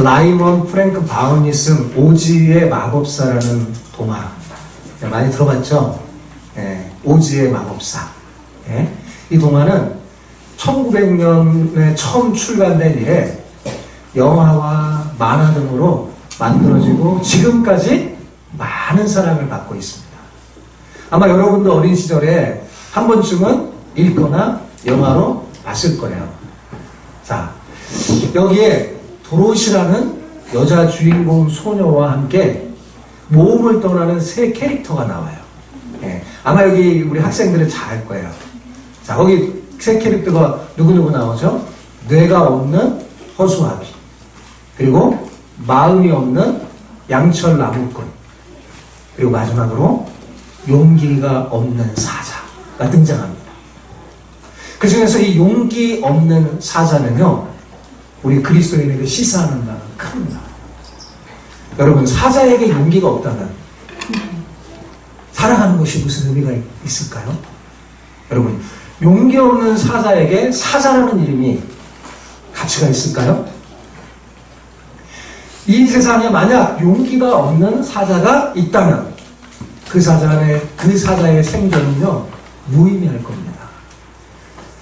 라이먼 프랭크 바운이 쓴 오즈의 마법사라는 동화 많이 들어봤죠? 예, 오즈의 마법사. 예, 이 동화는 1900년에 처음 출간된 이래 영화와 만화 등으로 만들어지고 지금까지 많은 사랑을 받고 있습니다. 아마 여러분도 어린 시절에 한 번쯤은 읽거나 영화로 봤을 거예요. 자, 여기에 도로시라는 여자 주인공 소녀와 함께 모험을 떠나는 세 캐릭터가 나와요. 예, 아마 여기 우리 학생들은 잘 알 거예요. 자, 거기 세 캐릭터가 누구누구 나오죠? 뇌가 없는 허수아비, 그리고 마음이 없는 양철 나무꾼, 그리고 마지막으로 용기가 없는 사자가 등장합니다. 그 중에서 이 용기 없는 사자는요, 우리 그리스도인에게 시사하는 바는 큽니다. 여러분, 사자에게 용기가 없다면 살아가는 것이 무슨 의미가 있을까요? 여러분, 용기 없는 사자에게 사자라는 이름이 가치가 있을까요? 이 세상에 만약 용기가 없는 사자가 있다면 그 사자의 생존은요, 무의미할 겁니다.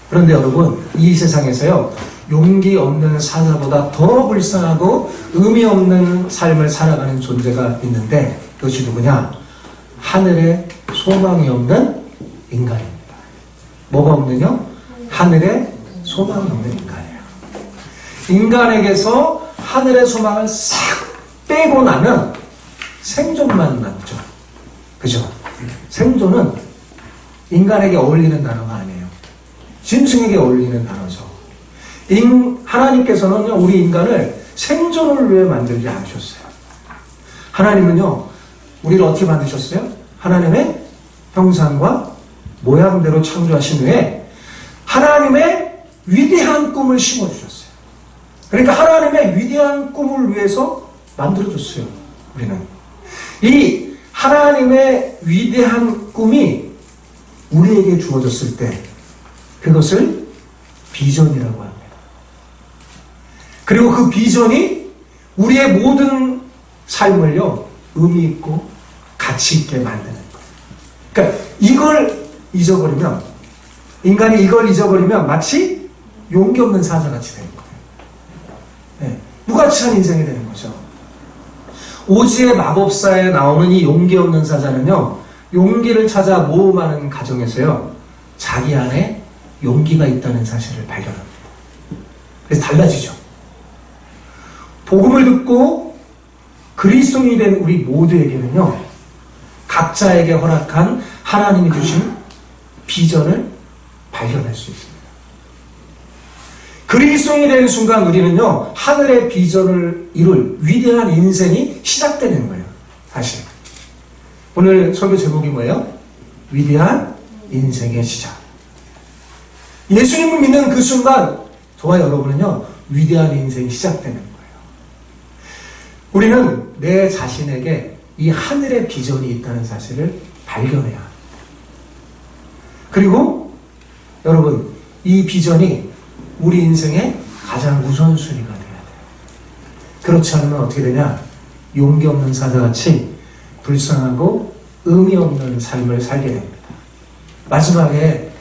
그런데 여러분, 이 세상에서요, 용기 없는 사자보다 더 불쌍하고 의미 없는 삶을 살아가는 존재가 있는데 그것이 누구냐? 하늘에 소망이 없는 인간입니다. 뭐가 없느냐? 하늘에 소망이 없는 인간이에요. 인간에게서 하늘의 소망을 싹 빼고 나면 생존만 남죠. 그죠? 생존은 인간에게 어울리는 단어가 아니에요. 짐승에게 어울리는 단어죠. 하나님께서는 우리 인간을 생존을 위해 만들지 않으셨어요. 하나님은요, 우리를 어떻게 만드셨어요? 하나님의 형상과 모양대로 창조하신 후에 하나님의 위대한 꿈을 심어주셨어요. 그러니까 하나님의 위대한 꿈을 위해서 만들어줬어요. 우리는 이 하나님의 위대한 꿈이 우리에게 주어졌을 때 그것을 비전이라고 합니다. 그리고 그 비전이 우리의 모든 삶을요, 의미 있고 가치 있게 만드는 거예요. 그러니까 이걸 잊어버리면, 인간이 이걸 잊어버리면 마치 용기 없는 사자같이 되는 거예요. 네, 무가치한 인생이 되는 거죠. 오즈의 마법사에 나오는 이 용기 없는 사자는요, 용기를 찾아 모험하는 과정에서요, 자기 안에 용기가 있다는 사실을 발견합니다. 그래서 달라지죠. 복음을 듣고 그리스도인이 된 우리 모두에게는요, 각자에게 허락한 하나님이 주신 비전을 발견할 수 있습니다. 그리스도인이 된 순간 우리는요, 하늘의 비전을 이룰 위대한 인생이 시작되는 거예요. 사실 오늘 설교 제목이 뭐예요? 위대한 인생의 시작. 예수님을 믿는 그 순간 저와 여러분은요, 위대한 인생이 시작되는 거예요. 우리는 내 자신에게 이 하늘의 비전이 있다는 사실을 발견해야 합니다. 그리고 여러분, 이 비전이 우리 인생의 가장 우선순위가 돼야 돼요. 그렇지 않으면 어떻게 되냐? 용기 없는 사자같이 불쌍하고 의미 없는 삶을 살게 됩니다. 마지막에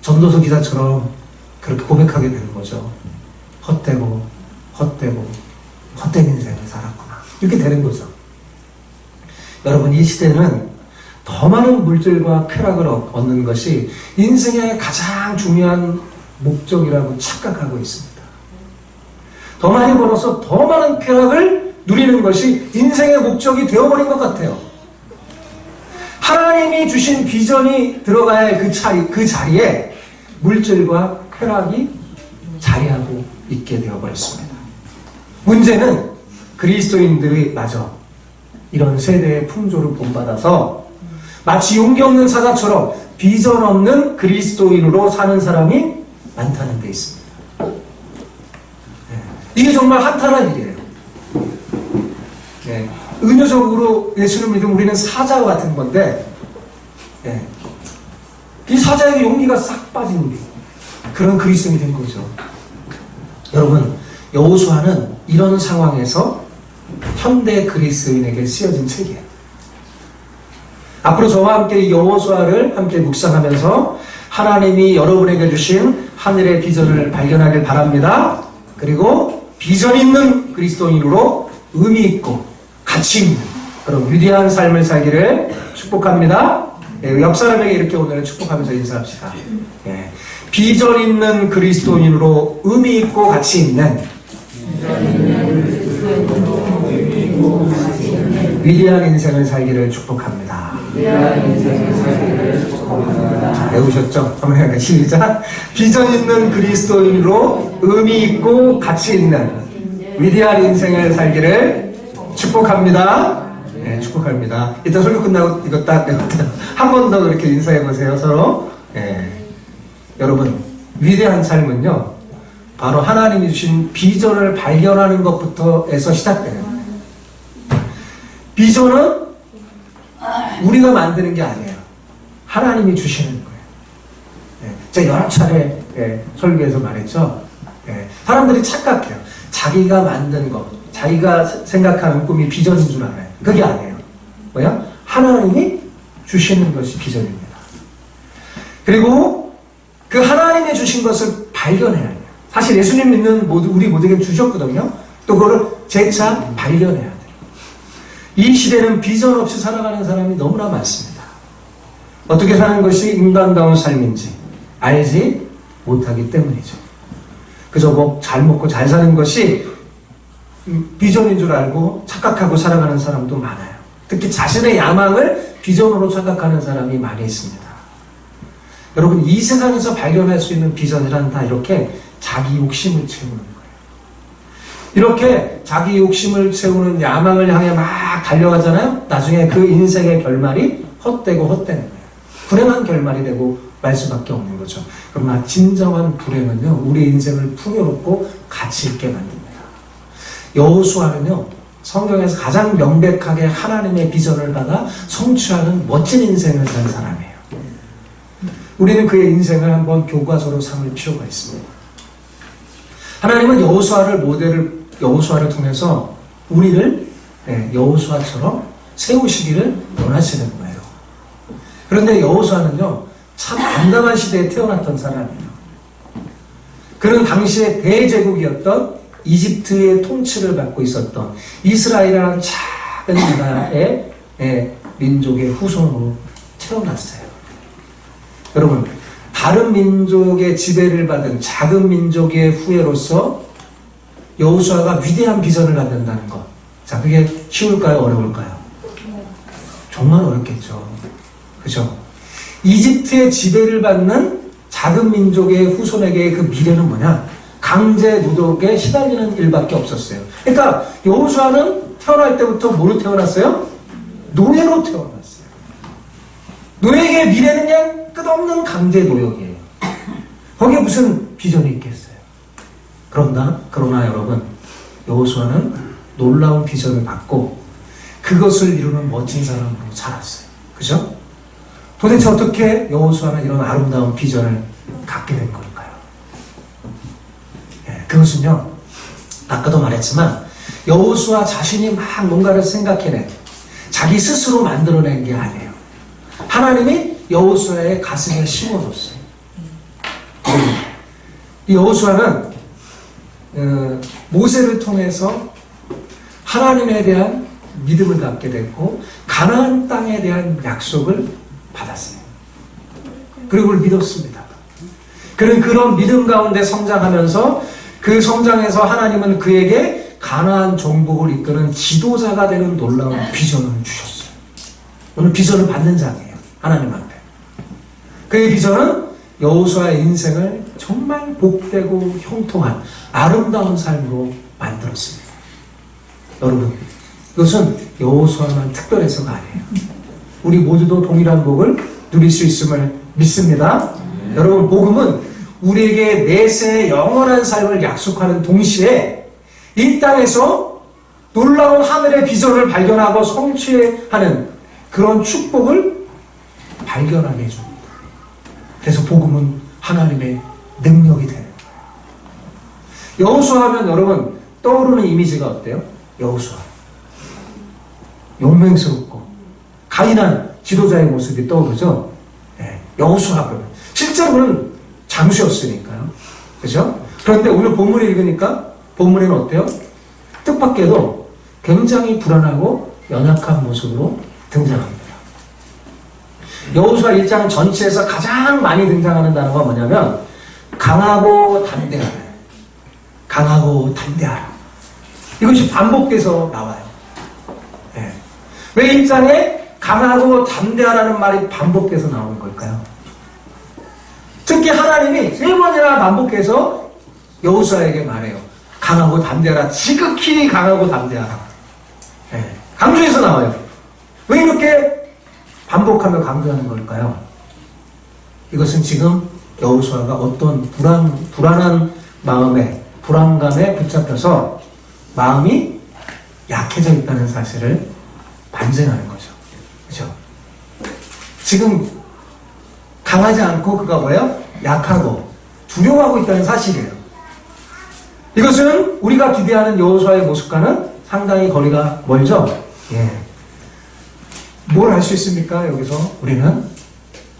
전도서 기자처럼 그렇게 고백하게 되는 거죠. 헛된 인생을 살았구나. 이렇게 되는 거죠. 여러분, 이 시대는 더 많은 물질과 쾌락을 얻는 것이 인생의 가장 중요한 목적이라고 착각하고 있습니다. 더 많이 벌어서 더 많은 쾌락을 누리는 것이 인생의 목적이 되어버린 것 같아요. 하나님이 주신 비전이 들어가야 할 그 자리에 물질과 쾌락이 자리하고 있게 되어버렸습니다. 문제는 그리스도인들이 마저 이런 세대의 풍조를 본받아서 마치 용기 없는 사자처럼 비전 없는 그리스도인으로 사는 사람이 많다는 데 있습니다. 이게 정말 한탄한 일이에요. 은유적으로 예수를 믿으면 우리는 사자와 같은 건데, 이 사자에게 용기가 싹 빠진 그런 그리스도인이 된 거죠. 여러분, 여호수아는 이런 상황에서 현대 그리스인에게 쓰여진 책이에요. 앞으로 저와 함께 이 여호수아를 함께 묵상하면서 하나님이 여러분에게 주신 하늘의 비전을 발견하길 바랍니다. 그리고 비전 있는 그리스도인으로 의미 있고 가치 있는 그런 위대한 삶을 살기를 축복합니다. 옆 사람에게 이렇게 오늘 축복하면서 인사합시다. 예. 비전 있는 그리스도인으로 의미 있고 가치 있는 위대한 인생을 살기를 축복합니다. 배우셨죠? 한번 해볼까요? 시작. 비전 있는 그리스도인으로 의미 있고 가치 있는 위대한 인생을 살기를 축복합니다. 네, 축복합니다. 일단 설교 끝나고 이거 딱 한 번 더 그렇게 인사해 보세요, 서로. 네. 여러분, 위대한 삶은요, 바로 하나님이 주신 비전을 발견하는 것부터에서 시작돼요. 비전은 우리가 만드는 게 아니에요. 하나님이 주시는 거예요. 네, 제가 여러 차례 설교에서 말했죠. 사람들이 착각해요. 자기가 만든 것, 자기가 생각하는 꿈이 비전인 줄 알아요. 그게 아니에요. 뭐야? 하나님이 주시는 것이 비전입니다. 그리고 그 하나님이 주신 것을 발견해야 해요. 사실 예수님 믿는 우리 모두에게 주셨거든요. 또 그거를 재차 발견해야 돼요. 이 시대는 비전 없이 살아가는 사람이 너무나 많습니다. 어떻게 사는 것이 인간다운 삶인지 알지 못하기 때문이죠. 그저 잘 먹고 잘 사는 것이 비전인 줄 알고 착각하고 살아가는 사람도 많아요. 특히 자신의 야망을 비전으로 착각하는 사람이 많이 있습니다. 여러분, 이 세상에서 발견할 수 있는 비전이란 다 이렇게 자기 욕심을 채우는 거예요. 이렇게 자기 욕심을 채우는 야망을 향해 막 달려가잖아요. 나중에 그 인생의 결말이 헛되고 헛되는 거예요. 불행한 결말이 되고 말 수밖에 없는 거죠. 그러나 진정한 불행은요, 우리 인생을 풍요롭고 가치 있게 만듭니다. 여호수아는요, 성경에서 가장 명백하게 하나님의 비전을 받아 성취하는 멋진 인생을 산 사람이에요. 우리는 그의 인생을 한번 교과서로 삼을 필요가 있습니다. 하나님은 여호수아를 통해서 우리를 여호수아처럼 세우시기를 원하시는 거예요. 그런데 여호수아는요, 참 암담한 시대에 태어났던 사람이에요. 그는 당시에 대제국이었던 이집트의 통치를 받고 있었던 이스라엘이라는 작은 나라의 민족의 후손으로 태어났어요. 여러분, 다른 민족의 지배를 받은 작은 민족의 후예로서 여호수아가 위대한 비전을 갖는다는 것. 자, 그게 쉬울까요? 어려울까요? 정말 어렵겠죠. 그죠? 이집트의 지배를 받는 작은 민족의 후손에게 그 미래는 뭐냐? 강제 노동에 시달리는 일밖에 없었어요. 그러니까 여호수아는 태어날 때부터 뭐로 태어났어요? 노예로 태어났어요. 노예의 미래는 그냥 끝없는 강제 노역이에요. 거기에 무슨 비전이 있겠어요? 그러나 여러분, 여호수아는 놀라운 비전을 받고 그것을 이루는 멋진 사람으로 자랐어요. 그죠? 도대체 어떻게 여호수아는 이런 아름다운 비전을 갖게 된 걸까요? 그것은요, 아까도 말했지만 여호수아 자신이 막 뭔가를 생각해낸, 자기 스스로 만들어낸 게 아니에요. 하나님이 여호수아의 가슴에 심어줬어요. 이 여호수아는 모세를 통해서 하나님에 대한 믿음을 갖게 됐고 가나안 땅에 대한 약속을 받았어요. 그리고 그걸 믿었습니다. 그는 그런 믿음 가운데 성장하면서 그 성장에서 하나님은 그에게 가나안 정복을 이끄는 지도자가 되는 놀라운 비전을 주셨어요. 오늘 비전을 받는 자예요. 하나님 앞에. 그의 비전은 여호수아의 인생을 정말 복되고 형통한 아름다운 삶으로 만들었습니다. 여러분, 이것은 여호수아만 특별해서가 아니에요. 우리 모두도 동일한 복을 누릴 수 있음을 믿습니다. 여러분, 복음은 우리에게 내세의 영원한 삶을 약속하는 동시에 이 땅에서 놀라운 하늘의 비전을 발견하고 성취하는 그런 축복을 발견하게 해줍니다. 그래서 복음은 하나님의 능력이 되는 거예요. 여호수아 하면 여러분, 떠오르는 이미지가 어때요? 여호수아. 용맹스럽고 강인한 지도자의 모습이 떠오르죠. 네, 여호수아. 실제로는 장수였으니까요. 그죠? 그런데 오늘 본문을 읽으니까 본문에는 어때요? 뜻밖에도 굉장히 불안하고 연약한 모습으로 등장합니다. 여호수아 1장 전체에서 가장 많이 등장하는 단어가 뭐냐면 강하고 담대하라. 강하고 담대하라. 이것이 반복돼서 나와요. 네. 왜 1장에 강하고 담대하라는 말이 반복돼서 나오는 걸까요? 특히 하나님이 3번이나 반복해서 여호수아에게 말해요. 강하고 담대하라. 지극히 강하고 담대하라. 네. 강조해서 나와요. 왜 이렇게 반복하며 강조하는 걸까요? 이것은 지금 여호수아가 어떤 불안한 마음에, 불안감에 붙잡혀서 마음이 약해져 있다는 사실을 반증하는 거죠. 그렇죠? 지금 강하지 않고 그가 뭐예요? 약하고 두려워하고 있다는 사실이에요. 이것은 우리가 기대하는 여호수아의 모습과는 상당히 거리가 멀죠? 예. 뭘 할 수 있습니까? 여기서 우리는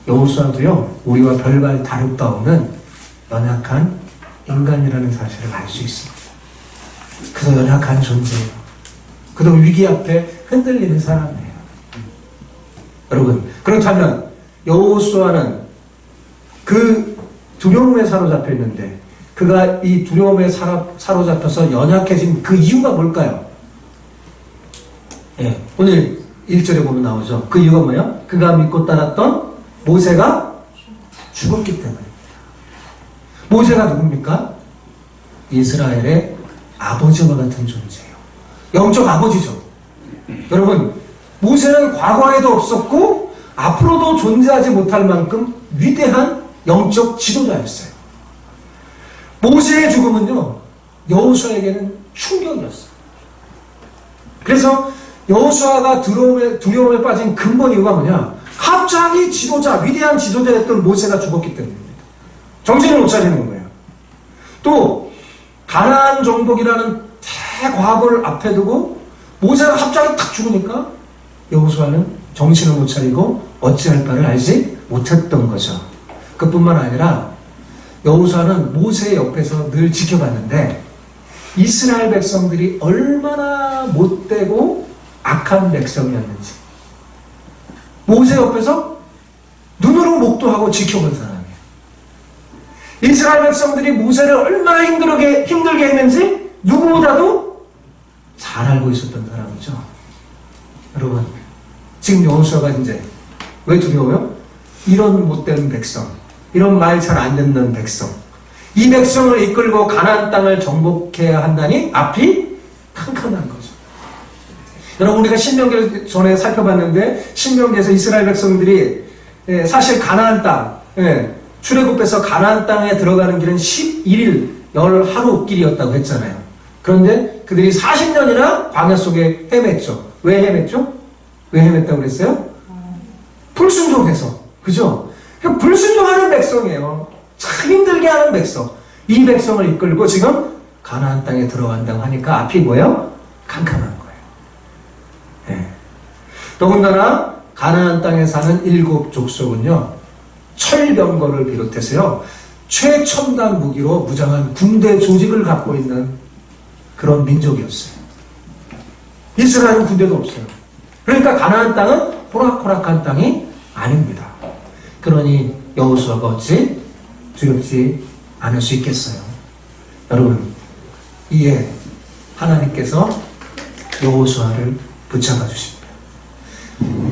여호수아도요, 우리와 별반 다를 바 없는 연약한 인간이라는 사실을 알 수 있습니다. 그도 연약한 존재예요. 그도 위기 앞에 흔들리는 사람이에요. 여러분, 그렇다면 여호수아는 그 두려움에 사로잡혀 있는데 그가 이 두려움에 사로잡혀서 연약해진 그 이유가 뭘까요? 예, 오늘 1절에 보면 나오죠. 그 이유가 뭐예요? 그가 믿고 따랐던 모세가 죽었기 때문입니다. 모세가 누굽니까? 이스라엘의 아버지와 같은 존재예요. 영적 아버지죠. 여러분, 모세는 과거에도 없었고 앞으로도 존재하지 못할 만큼 위대한 영적 지도자였어요. 모세의 죽음은요, 여호수아에게는 충격이었어요. 그래서 여호수아가 두려움에 빠진 근본 이유가 뭐냐? 갑자기 위대한 지도자였던 모세가 죽었기 때문입니다. 정신을 못 차리는 거예요. 또 가나안 정복이라는 대과거를 앞에 두고 모세가 갑자기 탁 죽으니까 여호수아는 정신을 못 차리고 어찌할 바를 알지 못했던 거죠. 그뿐만 아니라 여호수아는 모세 옆에서 늘 지켜봤는데 이스라엘 백성들이 얼마나 못되고 악한 백성이었는지 모세 옆에서 눈으로 목도하고 지켜본 사람이에요. 이스라엘 백성들이 모세를 얼마나 힘들게 했는지 누구보다도 잘 알고 있었던 사람이죠. 여러분, 지금 여호수아가 이제 왜 두려워요? 이런 못된 백성, 이런 말 잘 안 듣는 백성, 이 백성을 이끌고 가나안 땅을 정복해야 한다니 앞이 캄캄한 거죠. 여러분, 우리가 신명기를 전에 살펴봤는데 신명기에서 이스라엘 백성들이 사실 가나안 땅, 출애굽해서 가나안 땅에 들어가는 길은 11일 10하루 길이었다고 했잖아요. 그런데 그들이 40년이나 광야 속에 헤맸죠. 왜 헤맸죠? 왜 헤맸다고 그랬어요? 불순종해서. 그죠? 불순종하는 백성이에요. 참 힘들게 하는 백성. 이 백성을 이끌고 지금 가나안 땅에 들어간다고 하니까 앞이 뭐예요? 캄캄한 거예요. 네. 더군다나 가나안 땅에 사는 7 족속은요, 철병거를 비롯해서요, 최첨단 무기로 무장한 군대 조직을 갖고 있는 그런 민족이었어요. 이스라엘은 군대도 없어요. 그러니까 가나안 땅은 호락호락한 땅이 아닙니다. 그러니 여호수아가 어찌 두렵지 않을 수 있겠어요? 여러분, 이에 하나님께서 여호수아를 붙잡아 주십니다.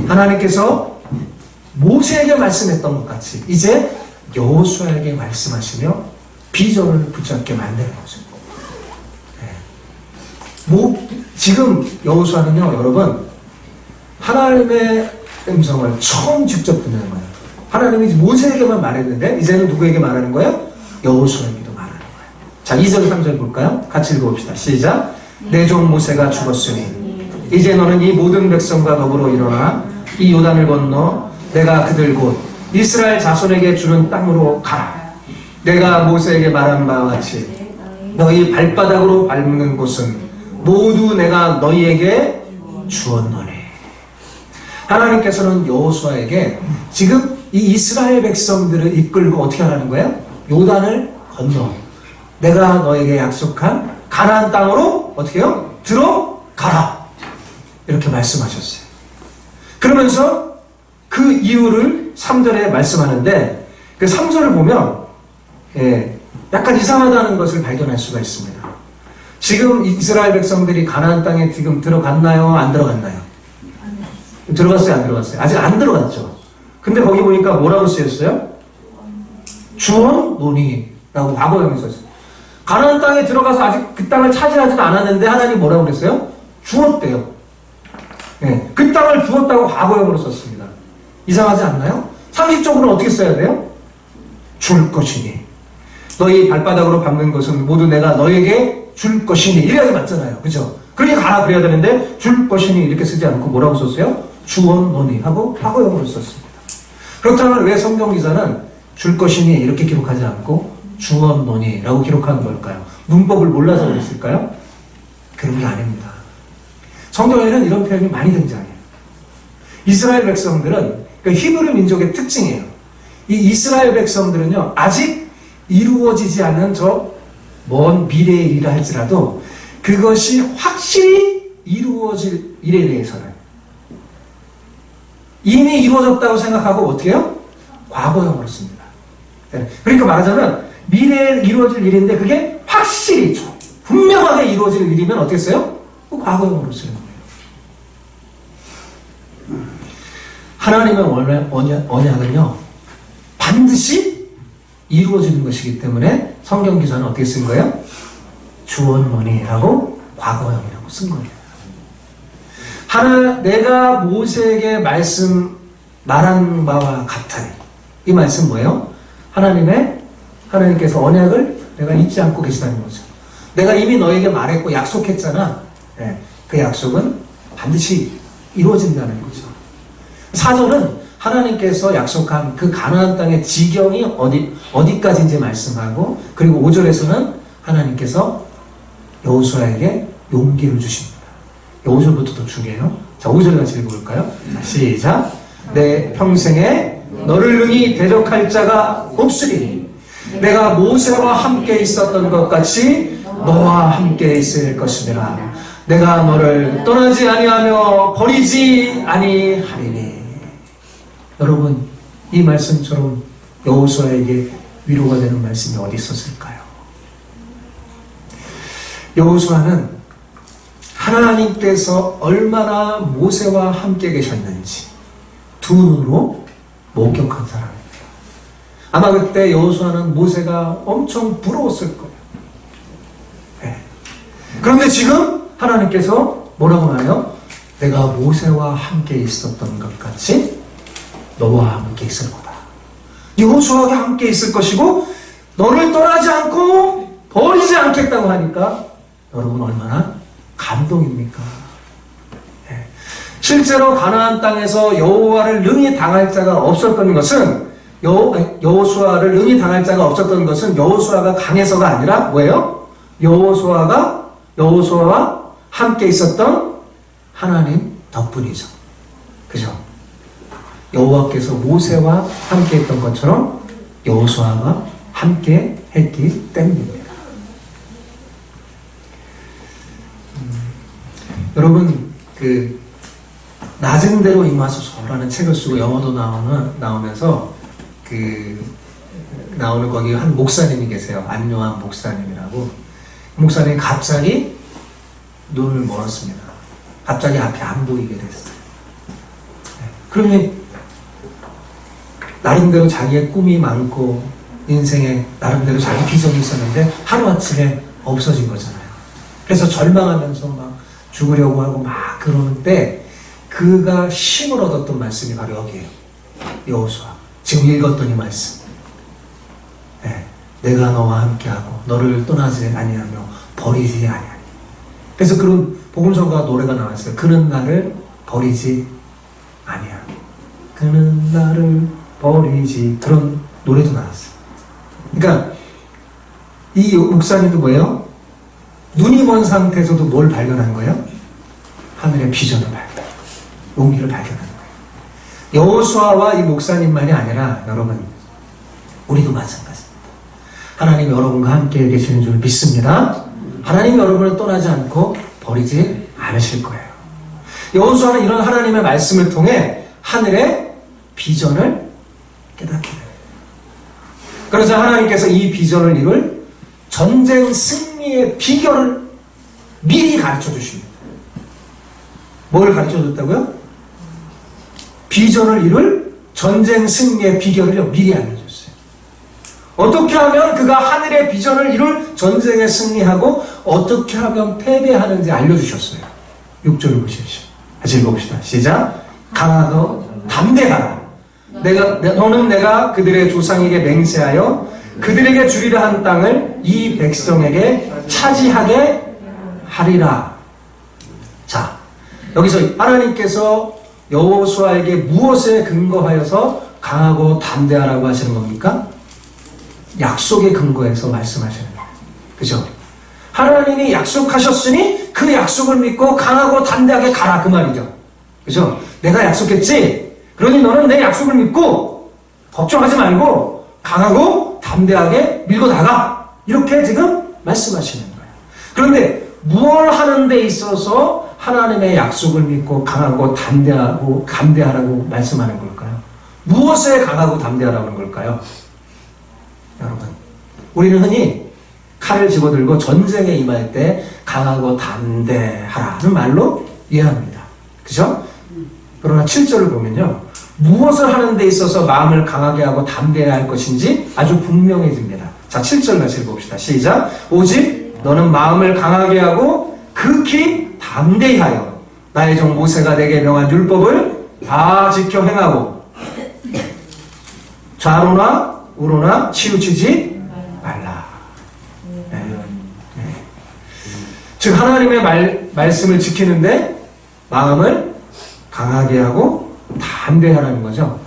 하나님께서 모세에게 말씀했던 것 같이 이제 여호수아에게 말씀하시며 비전을 붙잡게 만드는 거죠. 지금 여호수아는요, 여러분, 하나님의 음성을 처음 직접 듣는 거예요. 하나님이 모세에게만 말했는데 이제는 누구에게 말하는 거예요? 여호수아에게도 말하는 거예요. 자, 2절 3절 볼까요? 같이 읽어봅시다. 시작. 내 종 모세가 죽었으니 이제 너는 이 모든 백성과 더불어 일어나 이 요단을 건너 내가 그들 곧 이스라엘 자손에게 주는 땅으로 가라. 내가 모세에게 말한 바와 같이 너희 발바닥으로 밟는 곳은 모두 내가 너희에게 주었노니. 하나님께서는 여호수아에게 지금 이 이스라엘 백성들을 이끌고 어떻게 하라는 거예요? 요단을 건너 내가 너에게 약속한 가나안 땅으로 어떻게 해요? 들어가라. 이렇게 말씀하셨어요. 그러면서 그 이유를 3절에 말씀하는데 그 3절을 보면 약간 이상하다는 것을 발견할 수가 있습니다. 지금 이스라엘 백성들이 가나안 땅에 지금 들어갔나요? 안 들어갔나요? 들어갔어요? 안 들어갔어요? 아직 안 들어갔죠. 근데 거기 보니까 뭐라고 쓰였어요? 주었노니라고 과거형이 썼어요. 가나안 땅에 들어가서 아직 그 땅을 차지하지도 않았는데 하나님 뭐라고 그랬어요? 주었대요. 그 땅을 주었다고 과거형으로 썼습니다. 이상하지 않나요? 상식적으로 어떻게 써야 돼요? 줄 것이니. 너희 발바닥으로 밟는 것은 모두 내가 너에게 줄 것이니. 이래야지 맞잖아요. 그죠? 그러니 가라 그래야 되는데 줄 것이니 이렇게 쓰지 않고 뭐라고 썼어요? 주었노니 하고 과거형으로 썼습니다. 그렇다면 왜 성경 기자는 줄 것이니 이렇게 기록하지 않고 주었노니 라고 기록하는 걸까요? 문법을 몰라서 그랬을까요? 그런 게 아닙니다. 성경에는 이런 표현이 많이 등장해요. 이스라엘 백성들은 그 히브리 민족의 특징이에요. 이 이스라엘 백성들은요, 아직 이루어지지 않은 저 먼 미래의 일이라 할지라도 그것이 확실히 이루어질 일에 대해서는 이미 이루어졌다고 생각하고 어떻게 해요? 과거형으로 씁니다. 그러니까 말하자면 미래에 이루어질 일인데 그게 확실히 분명하게 이루어질 일이면 어떻게 써요? 과거형으로 쓰는 거예요. 하나님의 언약은요 반드시 이루어지는 것이기 때문에 성경 기사는 어떻게 쓴 거예요? 주었노니라고 과거형이라고 쓴 거예요. 내가 모세에게 말한 바와 같으니. 이 말씀 뭐예요? 하나님께서 언약을 내가 잊지 않고 계시다는 거죠. 내가 이미 너에게 말했고 약속했잖아. 그 약속은 반드시 이루어진다는 거죠. 4절은 하나님께서 약속한 그 가나안 땅의 지경이 어디까지인지 말씀하고, 그리고 5절에서는 하나님께서 여호수아에게 용기를 주십니다. 5절부터 더 중요해요. 자, 5절 같이 읽어볼까요? 시작. 내 평생에 너를 능히 대적할 자가 없으리니 내가 모세와 함께 있었던 것 같이 너와 함께 있을 것이니라. 내가 너를 떠나지 아니하며 버리지 아니하리니. 여러분, 이 말씀처럼 여호수아에게 위로가 되는 말씀이 어디 있었을까요? 여호수아는 하나님께서 얼마나 모세와 함께 계셨는지 두 눈으로 목격한 사람입니다. 아마 그때 여호수아는 모세가 엄청 부러웠을 거예요. 그런데 지금 하나님께서 뭐라고 하나요? 내가 모세와 함께 있었던 것 같이 너와 함께 있을 거다. 여호수아가 함께 있을 것이고 너를 떠나지 않고 버리지 않겠다고 하니까 여러분 얼마나 감동입니까? 실제로 가나안 땅에서 여호와를 능히 당할 자가 없었던 것은 여호수아를 능히 당할 자가 없었던 것은 여호수아가 강해서가 아니라 뭐예요? 여호수아와 함께 있었던 하나님 덕분이죠. 그죠? 여호와께서 모세와 함께 했던 것처럼 여호수아와 함께 했기 때문입니다. 여러분, 그 낮은 대로 임하소서라는 책을 쓰고 영어도 나오면서 나오는 거기 한 목사님이 계세요. 안요한 목사님이라고. 목사님이 갑자기 눈을 멀었습니다. 갑자기 앞이 안 보이게 됐어요. 그러면 나름대로 자기의 꿈이 많고 인생에 나름대로 자기 비전이 있었는데 하루아침에 없어진 거잖아요. 그래서 절망하면서 막 죽으려고 하고 막 그러는데 그가 힘을 얻었던 말씀이 바로 여기에요. 여호수아. 지금 읽었던 이 말씀. 내가 너와 함께하고 너를 떠나지 아니하며 버리지 아니하니. 그래서 그런 복음성가 노래가 나왔어요. 그는 나를 버리지 아니하니. 그는 나를 버리지. 그런 노래도 나왔어요. 그러니까 이 목사님도 뭐예요? 눈이 먼 상태에서도 뭘 발견한 거예요? 하늘의 비전을 발견한 거예요. 용기를 발견한 거예요. 여호수아와 이 목사님만이 아니라 여러분, 우리도 마찬가지입니다. 하나님 여러분과 함께 계시는 줄 믿습니다. 하나님 여러분을 떠나지 않고 버리지 않으실 거예요. 여호수아는 이런 하나님의 말씀을 통해 하늘의 비전을 깨닫게 돼요. 그래서 하나님께서 이 비전을 이룰 전쟁 승리의 비결을 미리 가르쳐 주십니다. 뭘 가르쳐 줬다고요? 비전을 이룰 전쟁 승리의 비결을 미리 알려줬어요. 어떻게 하면 그가 하늘의 비전을 이룰 전쟁에 승리하고 어떻게 하면 패배하는지 알려주셨어요. 6절을 보십시오. 같이 읽어봅시다. 시작. 강하고 담대하라. 너는 내가 그들의 조상에게 맹세하여 그들에게 주리라 한 땅을 이 백성에게 차지하게 하리라. 자, 여기서 하나님께서 여호수아에게 무엇에 근거하여서 강하고 담대하라고 하시는 겁니까? 약속에 근거해서 말씀하시는 거예요. 그죠? 하나님이 약속하셨으니 그 약속을 믿고 강하고 담대하게 가라, 그 말이죠. 그죠? 내가 약속했지? 그러니 너는 내 약속을 믿고 걱정하지 말고 강하고 담대하게 밀고 나가. 이렇게 지금 말씀하시는 거예요. 그런데 무엇을 하는 데 있어서 하나님의 약속을 믿고 강하고 담대하라고 말씀하는 걸까요? 무엇에 강하고 담대하라고 하는 걸까요? 여러분, 우리는 흔히 칼을 집어들고 전쟁에 임할 때 강하고 담대하라는 말로 이해합니다. 그죠? 그러나 7절을 보면요, 무엇을 하는 데 있어서 마음을 강하게 하고 담대해야 할 것인지 아주 분명해집니다. 자, 7절 다시 읽어봅시다. 시작. 오직 너는 마음을 강하게 하고 극히 담대히 하여 나의 종 모세가 내게 명한 율법을 다 지켜 행하고 좌로나 우로나 치우치지 말라. 네. 즉 하나님의 말씀을 지키는데 마음을 강하게 하고 담대하라는 거죠.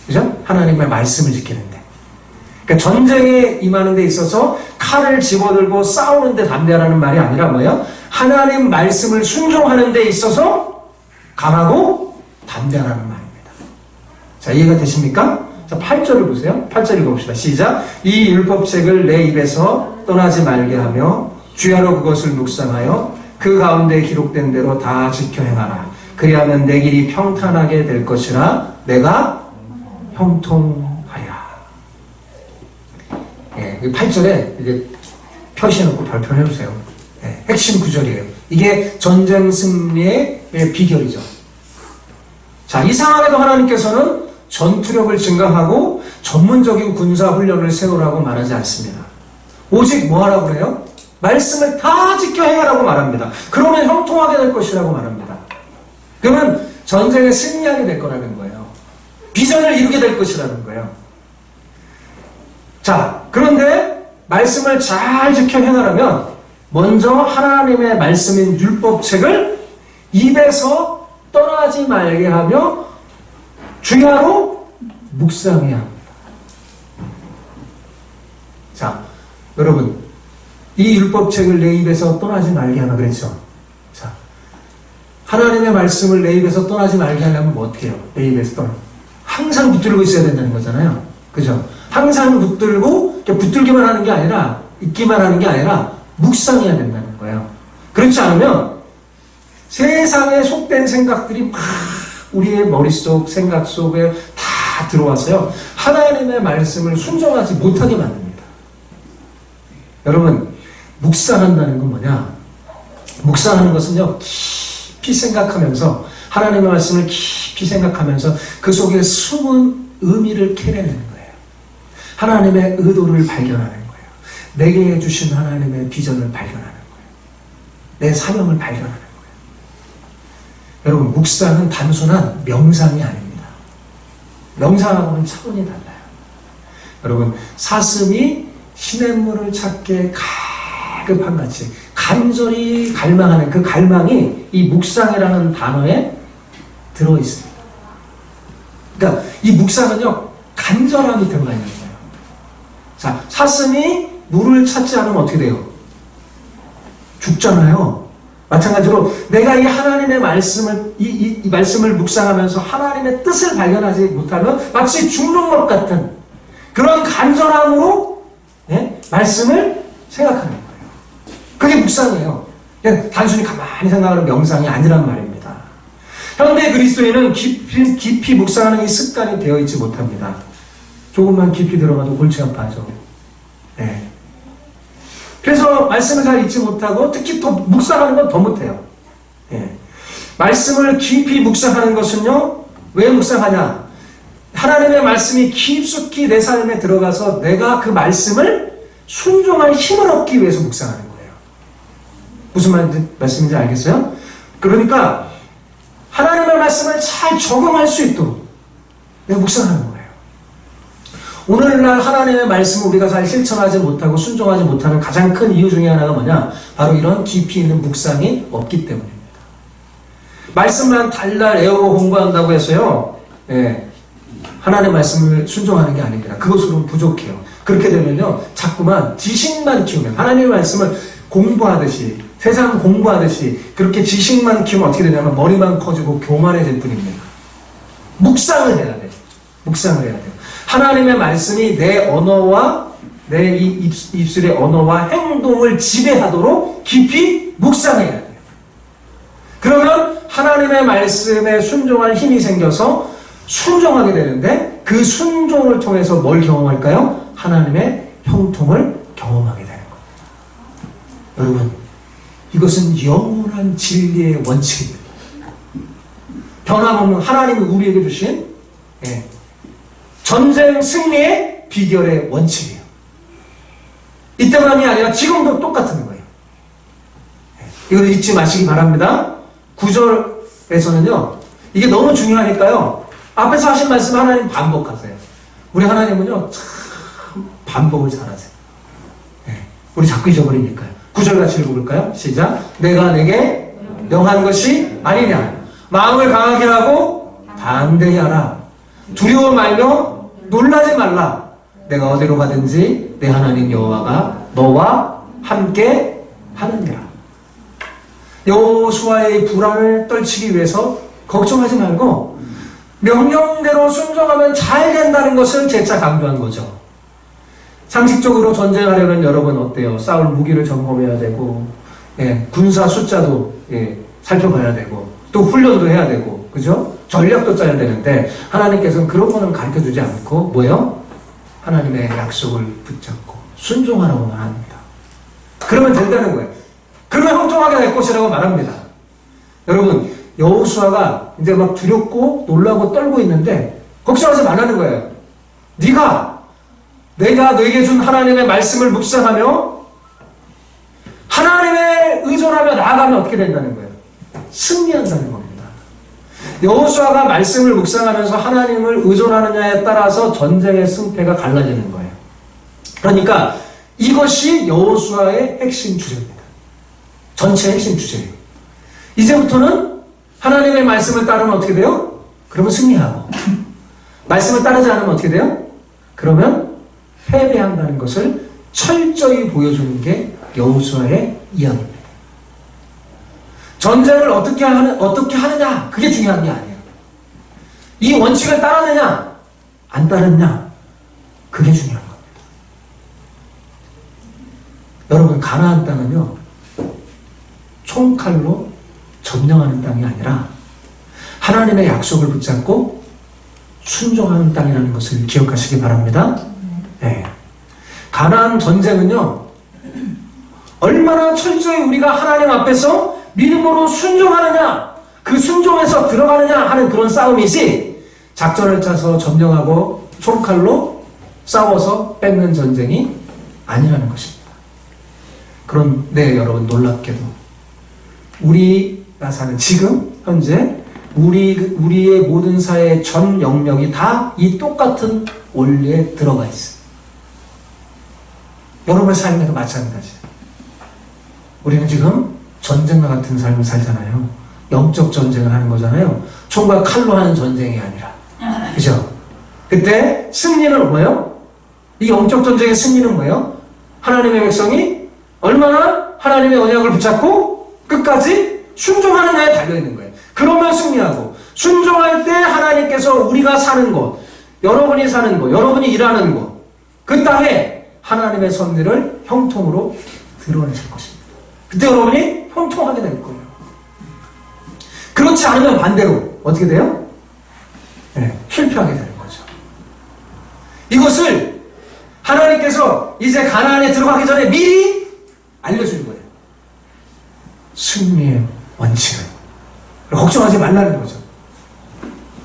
그죠? 하나님의 말씀을 지키는데. 그러니까 전쟁에 임하는 데 있어서 칼을 집어들고 싸우는 데 담대하라는 말이 아니라 뭐예요? 하나님 말씀을 순종하는 데 있어서 강하고 담대하라는 말입니다. 자, 이해가 되십니까? 자, 8절을 보세요. 8절 읽어봅시다. 시작. 이 율법책을 내 입에서 떠나지 말게 하며 주야로 그것을 묵상하여 그 가운데 기록된 대로 다 지켜 행하라. 그리하면 내 길이 평탄하게 될 것이라 내가 형통하야. 예, 8절에 이제 표시해놓고 발표해주세요. 예, 핵심 구절이에요. 이게 전쟁 승리의 비결이죠. 자, 이상하게도 하나님께서는 전투력을 증강하고 전문적인 군사 훈련을 세우라고 말하지 않습니다. 오직 뭐 하라고 그래요? 말씀을 다 지켜 행하라고 말합니다. 그러면 형통하게 될 것이라고 말합니다. 그러면 전쟁에 승리하게 될 거라는 거예요. 비전을 이루게 될 것이라는 거예요. 자, 그런데 말씀을 잘 지켜 행하려면 먼저 하나님의 말씀인 율법책을 입에서 떠나지 말게 하며 주야로 묵상해야 합니다. 자, 여러분, 이 율법책을 내 입에서 떠나지 말게 하나 그랬죠? 자, 하나님의 말씀을 내 입에서 떠나지 말게 하려면 뭐 어떻게 해요? 내 입에서 항상 붙들고 있어야 된다는 거잖아요. 그죠? 항상 붙들고, 붙들기만 하는 게 아니라, 있기만 하는 게 아니라, 묵상해야 된다는 거예요. 그렇지 않으면, 세상에 속된 생각들이 막 우리의 머릿속, 생각 속에 다 들어와서요, 하나님의 말씀을 순종하지 못하게 만듭니다. 여러분, 묵상한다는 건 뭐냐? 묵상하는 것은요, 깊이 생각하면서, 하나님의 말씀을 깊이 생각하면서 그 속에 숨은 의미를 캐내는 거예요. 하나님의 의도를 발견하는 거예요. 내게 주신 하나님의 비전을 발견하는 거예요. 내 사명을 발견하는 거예요. 여러분, 묵상은 단순한 명상이 아닙니다. 명상하고는 차원이 달라요. 여러분, 사슴이 시냇물을 찾게 갈급한 같이 간절히 갈망하는 그 갈망이 이 묵상이라는 단어에 들어있습니다. 그러니까 이 묵상은요, 간절함이 들어가 있는 거예요. 자, 사슴이 물을 찾지 않으면 어떻게 돼요? 죽잖아요. 마찬가지로 내가 이 하나님의 말씀을 이 말씀을 묵상하면서 하나님의 뜻을 발견하지 못하면 마치 죽는 것 같은 그런 간절함으로 말씀을 생각하는 거예요. 그게 묵상이에요. 그냥 단순히 가만히 생각하는 명상이 아니란 말입니다. 현대 그리스도인은 깊이 묵상하는 이 습관이 되어 있지 못합니다. 조금만 깊이 들어가도 골치 아파져. 그래서 말씀을 잘 읽지 못하고 특히 또 묵상하는 건 더 못해요. 말씀을 깊이 묵상하는 것은요, 왜 묵상하냐? 하나님의 말씀이 깊숙이 내 삶에 들어가서 내가 그 말씀을 순종할 힘을 얻기 위해서 묵상하는 거예요. 무슨 말씀인지 알겠어요? 그러니까 하나님의 말씀을 잘 적용할 수 있도록 내가 묵상하는 거예요. 오늘날 하나님의 말씀을 우리가 잘 실천하지 못하고 순종하지 못하는 가장 큰 이유 중에 하나가 뭐냐? 바로 이런 깊이 있는 묵상이 없기 때문입니다. 말씀만 달달 외우고 공부한다고 해서요, 하나님의 말씀을 순종하는 게 아닙니다. 그것으로는 부족해요. 그렇게 되면요, 자꾸만 지식만 키우면, 하나님의 말씀을 공부하듯이, 세상 공부하듯이, 그렇게 지식만 키우면 어떻게 되냐면 머리만 커지고 교만해질 뿐입니다. 묵상을 해야 돼요. 묵상을 해야 돼요. 하나님의 말씀이 내 언어와 내 입술의 언어와 행동을 지배하도록 깊이 묵상해야 돼요. 그러면 하나님의 말씀에 순종할 힘이 생겨서 순종하게 되는데 그 순종을 통해서 뭘 경험할까요? 하나님의 형통을 경험하게 되는 겁니다. 여러분, 이것은 영원한 진리의 원칙입니다. 변함없는 하나님이 우리에게 주신 전쟁 승리의 비결의 원칙이에요. 이때만이 아니라 지금도 똑같은 거예요. 이걸 잊지 마시기 바랍니다. 9절에서는요, 이게 너무 중요하니까요, 앞에서 하신 말씀 하나님 반복하세요. 우리 하나님은요, 참 반복을 잘하세요. 우리 자꾸 잊어버리니까요. 9절 같이 읽어볼까요? 시작. 내가 내게 명한 것이 아니냐. 마음을 강하게 하고 담대히 하라. 두려워 말며 놀라지 말라. 내가 어디로 가든지 내 하나님 여호와가 너와 함께 하느니라. 여호수아의 불안을 떨치기 위해서 걱정하지 말고 명령대로 순종하면 잘 된다는 것을 재차 강조한 거죠. 상식적으로 전쟁하려면 여러분 어때요? 싸울 무기를 점검해야 되고, 군사 숫자도 살펴봐야 되고, 또 훈련도 해야 되고, 그죠? 전략도 짜야 되는데 하나님께서는 그런 거는 가르쳐주지 않고 뭐예요? 하나님의 약속을 붙잡고 순종하라고만 합니다. 그러면 된다는 거예요. 그러면 형통하게 될 것이라고 말합니다. 여러분, 여호수아가 이제 막 두렵고 놀라고 떨고 있는데 걱정하지 말라는 거예요. 내가 너에게 준 하나님의 말씀을 묵상하며 하나님의 의존하며 나아가면 어떻게 된다는 거예요? 승리한다는 겁니다. 여호수아가 말씀을 묵상하면서 하나님을 의존하느냐에 따라서 전쟁의 승패가 갈라지는 거예요. 그러니까 이것이 여호수아의 핵심 주제입니다. 전체 핵심 주제예요. 이제부터는 하나님의 말씀을 따르면 어떻게 돼요? 그러면 승리하고, 말씀을 따르지 않으면 어떻게 돼요? 그러면 패배한다는 것을 철저히 보여주는 게 여호수아의 이야기입니다. 전쟁을 어떻게 하느냐, 그게 중요한 게 아니에요. 이 원칙을 따르느냐 안 따르느냐, 그게 중요한 겁니다. 여러분, 가나안 땅은요, 총칼로 점령하는 땅이 아니라 하나님의 약속을 붙잡고 순종하는 땅이라는 것을 기억하시기 바랍니다. 가나안 전쟁은요, 얼마나 철저히 우리가 하나님 앞에서 믿음으로 순종하느냐, 그 순종에서 들어가느냐 하는 그런 싸움이지, 작전을 짜서 점령하고 총칼로 싸워서 뺏는 전쟁이 아니라는 것입니다. 그런데 여러분, 놀랍게도 우리가 사는 지금 현재 우리의 모든 사회의 전 영역이 다 이 똑같은 원리에 들어가 있어요. 여러분의 삶에도 마찬가지예요. 우리는 지금 전쟁과 같은 삶을 살잖아요. 영적 전쟁을 하는 거잖아요. 총과 칼로 하는 전쟁이 아니라. 그죠? 그때 승리는 뭐예요? 이 영적 전쟁의 승리는 뭐예요? 하나님의 백성이 얼마나 하나님의 언약을 붙잡고 끝까지 순종하느냐에 달려있는 거예요. 그러면 승리하고, 순종할 때 하나님께서 우리가 사는 곳, 여러분이 사는 곳, 여러분이 일하는 곳, 그 땅에 하나님의 섭리를 형통으로 드러내실 것입니다. 그때 여러분이 형통하게 될 거예요. 그렇지 않으면 반대로 어떻게 돼요? 네, 실패하게 되는 거죠. 이것을 하나님께서 이제 가나안에 들어가기 전에 미리 알려준 거예요. 승리의 원칙을. 걱정하지 말라는 거죠.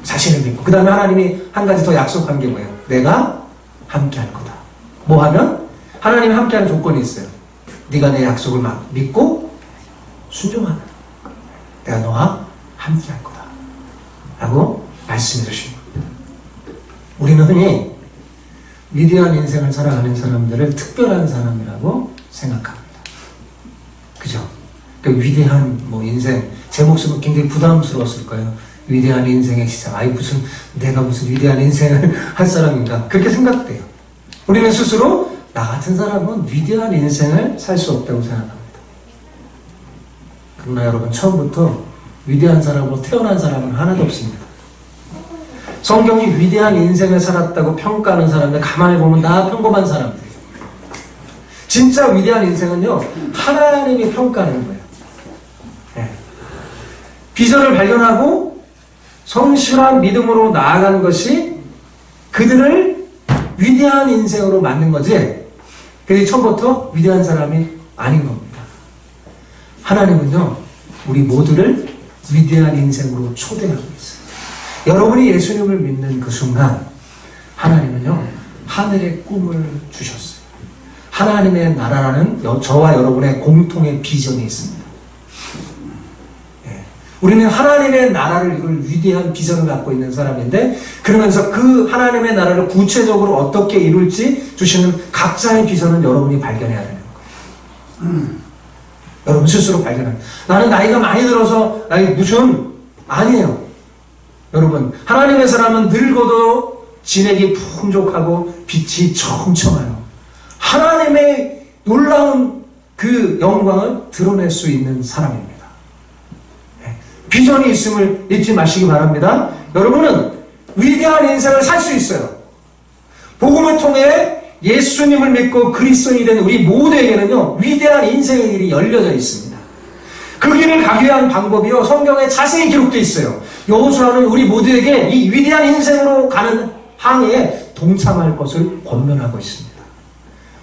자신을 믿고. 그 다음에 하나님이 한 가지 더 약속한 게 뭐예요? 내가 함께 할 거다. 뭐 하면? 하나님이 함께 하는 조건이 있어요. 네가 내 약속을 막 믿고 순종하면 내가 너와 함께 할 거다. 라고 말씀해 주신 겁니다. 우리는 흔히 위대한 인생을 살아가는 사람들을 특별한 사람이라고 생각합니다. 그죠? 그러니까 위대한 인생, 제 목숨은 굉장히 부담스러웠을 거예요. 위대한 인생의 시작. 내가 무슨 위대한 인생을 할 사람인가. 그렇게 생각돼요. 우리는 스스로 나 같은 사람은 위대한 인생을 살 수 없다고 생각합니다. 그러나 여러분, 처음부터 위대한 사람으로 태어난 사람은 하나도 없습니다. 성경이 위대한 인생을 살았다고 평가하는 사람들 가만히 보면 다 평범한 사람들이에요. 진짜 위대한 인생은요, 하나님이 평가하는 거예요. 네. 비전을 발견하고 성실한 믿음으로 나아간 것이 그들을 위대한 인생으로 만든 거지, 그들이 처음부터 위대한 사람이 아닌 겁니다. 하나님은요, 우리 모두를 위대한 인생으로 초대하고 있어요. 여러분이 예수님을 믿는 그 순간 하나님은요, 하늘의 꿈을 주셨어요. 하나님의 나라라는 저와 여러분의 공통의 비전이 있습니다. 예. 우리는 하나님의 나라를 이룰 위대한 비전을 갖고 있는 사람인데, 그러면서 그 하나님의 나라를 구체적으로 어떻게 이룰지 주시는 각자의 비전은 여러분이 발견해야 되는 거예요. 여러분 스스로 발견해요. 나는 나이가 많이 들어서 아니에요. 여러분, 하나님의 사람은 늙어도 진액이 풍족하고 빛이 청청해요. 하나님의 놀라운 그 영광을 드러낼 수 있는 사람입니다. 네. 비전이 있음을 잊지 마시기 바랍니다. 여러분은 위대한 인생을 살 수 있어요. 복음을 통해 예수님을 믿고 그리스도인이 된 우리 모두에게는요, 위대한 인생의 길이 열려져 있습니다. 그 길을 가기 위한 방법이요, 성경에 자세히 기록되어 있어요. 여호수아는 우리 모두에게 이 위대한 인생으로 가는 항해에 동참할 것을 권면하고 있습니다.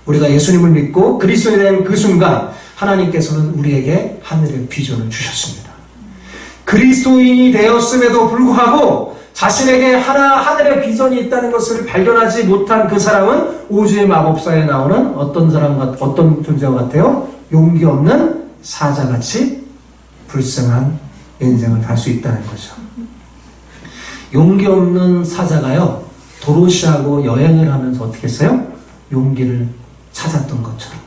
우리가 예수님을 믿고 그리스도인이 된 그 순간 하나님께서는 우리에게 하늘의 비전을 주셨습니다. 그리스도인이 되었음에도 불구하고 자신에게 하늘의 비전이 있다는 것을 발견하지 못한 그 사람은 오즈의 마법사에 나오는 어떤 존재와 같아요? 용기 없는 사자같이 불쌍한 인생을 갈 수 있다는 거죠. 용기 없는 사자가요, 도로시하고 여행을 하면서 어떻게 했어요? 용기를 찾았던 것처럼.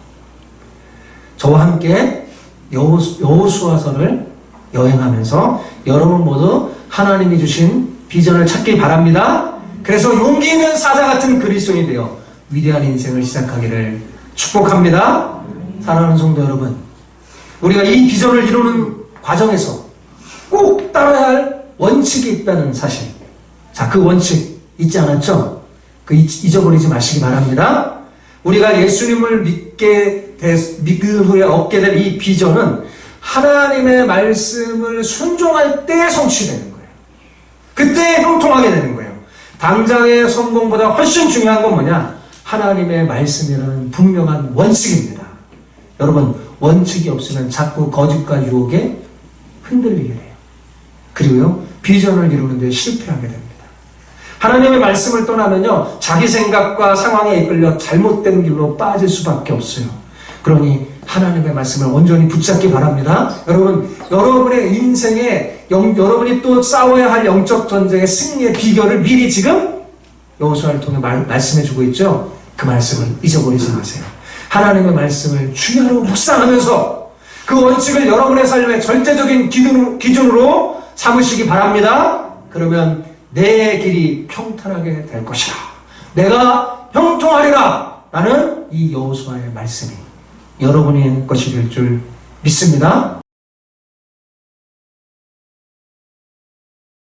저와 함께 여호수아서를 여행하면서 여러분 모두 하나님이 주신 비전을 찾기 바랍니다. 그래서 용기 있는 사자 같은 그리스도인이 되어 위대한 인생을 시작하기를 축복합니다. 사랑하는 성도 여러분, 우리가 이 비전을 이루는 과정에서 꼭 따라야 할 원칙이 있다는 사실. 자, 그 원칙 잊지 않았죠? 잊어버리지 마시기 바랍니다. 우리가 예수님을 믿은 후에 얻게 될 이 비전은 하나님의 말씀을 순종할 때 성취되는 거예요. 그때 형통하게 되는 거예요. 당장의 성공보다 훨씬 중요한 건 뭐냐? 하나님의 말씀이라는 분명한 원칙입니다. 여러분, 원칙이 없으면 자꾸 거짓과 유혹에 흔들리게 돼요. 그리고요, 비전을 이루는 데 실패하게 됩니다. 하나님의 말씀을 떠나면요, 자기 생각과 상황에 이끌려 잘못된 길로 빠질 수밖에 없어요. 그러니 하나님의 말씀을 온전히 붙잡기 바랍니다. 여러분, 여러분의 인생에 여러분이 또 싸워야 할 영적 전쟁의 승리의 비결을 미리 지금 여호수아를 통해 말씀해주고 있죠. 그 말씀을 잊어버리지 마세요. 하나님의 말씀을 주야로 묵상하면서 그 원칙을 여러분의 삶의 절대적인 기준으로 삼으시기 바랍니다. 그러면 내 길이 평탄하게 될 것이라, 내가 형통하리라 라는 이 여호수아의 말씀이 여러분의 것이 될 줄 믿습니다.